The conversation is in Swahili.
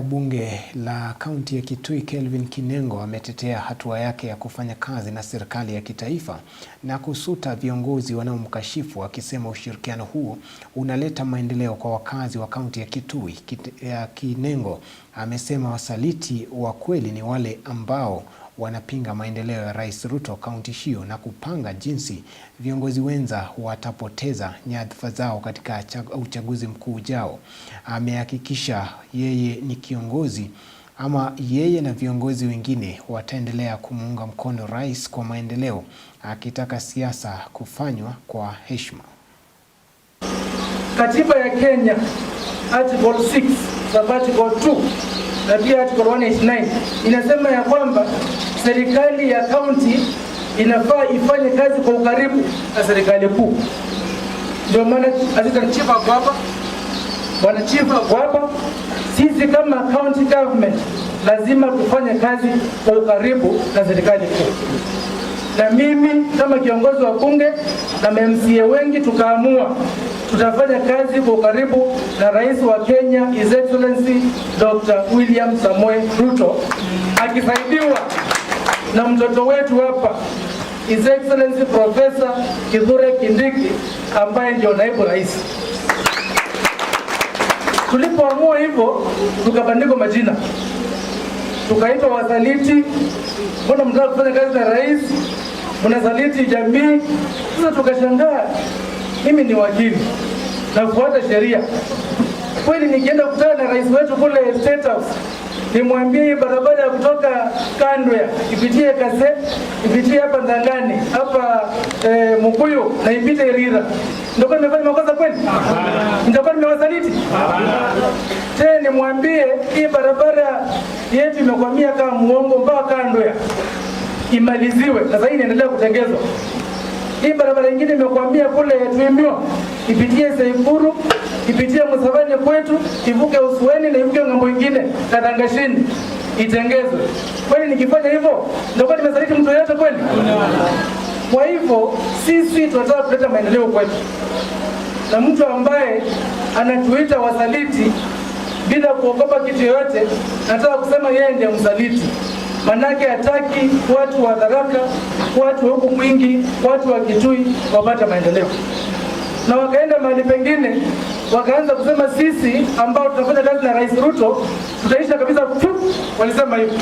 Bunge la kaunti ya Kitui Kelvin Kinengo ametetea hatua yake ya kufanya kazi na serikali ya kitaifa na kusuta viongozi wanaomkashifu, akisema ushirikiano huo unaleta maendeleo kwa wakazi wa kaunti ya Kitui. Kinengo amesema wasaliti wa kweli ni wale ambao wanapinga maendeleo ya Rais Ruto kaunti hiyo na kupanga jinsi viongozi wenza watapoteza nyadhifa zao katika uchaguzi mkuu ujao. Amehakikisha yeye ni kiongozi yeye na viongozi wengine wataendelea kumuunga mkono rais kwa maendeleo, akitaka siasa kufanywa kwa heshima. Katiba ya Kenya Article 6 Article 2 na pia Article 189 inasema ya kwamba serikali ya kaunti inafaa ifanye kazi kwa ukaribu na serikali kuu. Ndio maana chifa hapa sisi kama county government lazima tufanye kazi kwa ukaribu na serikali kuu. Na mimi kama kiongozi wa bunge na MCA wengi tukaamua tutafanya kazi kwa karibu na Rais wa Kenya His Excellency Dr. William Samoei Ruto, akisaidiwa na mtoto wetu hapa His Excellency Professor Kithure Kindiki ambaye ndio naibu rais. Tulipoamua hivyo tukabandikwa majina, tukaitwa wasaliti. Mbona mnataka kufanya kazi na rais, mnasaliti jamii? Sasa tukashangaa. Mimi ni wakili nafuata sheria. Kweli nikienda kukutana na rais wetu kule State House, nimwambie hii barabara ya kutoka Kandwea ipitie Kase, ipitie hapa Ndangani, hapa Mukuyu na ipite Irira, ndio nimefanya makosa kweli? Ndio nimewasaliti? Tena nimwambie hii barabara yetu imekwamia kama muongo mpaka Kandwea imaliziwe, na sasa inaendelea kutengenezwa. Hii barabara nyingine imekwambia kule Tuimio ipitie Seifuru, ipitie Musavani kwetu, ivuke Usweni na ivuke ngambo nyingine Kadangashini itengezwe. Kwani nikifanya hivyo ndio nimesaliti mtu yote kweli? Kwa hivyo sisi tunataka kuleta maendeleo kwetu. Na mtu ambaye anatuita wasaliti bila kuogopa kitu yote, nataka kusema yeye ndiye msaliti. Manake hataki watu wa Tharaka, watu wa huku Mwingi, watu wa Kitui wapata maendeleo. Na wakaenda mahali pengine wakaanza kusema sisi ambao tunafanya kazi na Rais Ruto tutaisha kabisa. Walisema hivyo.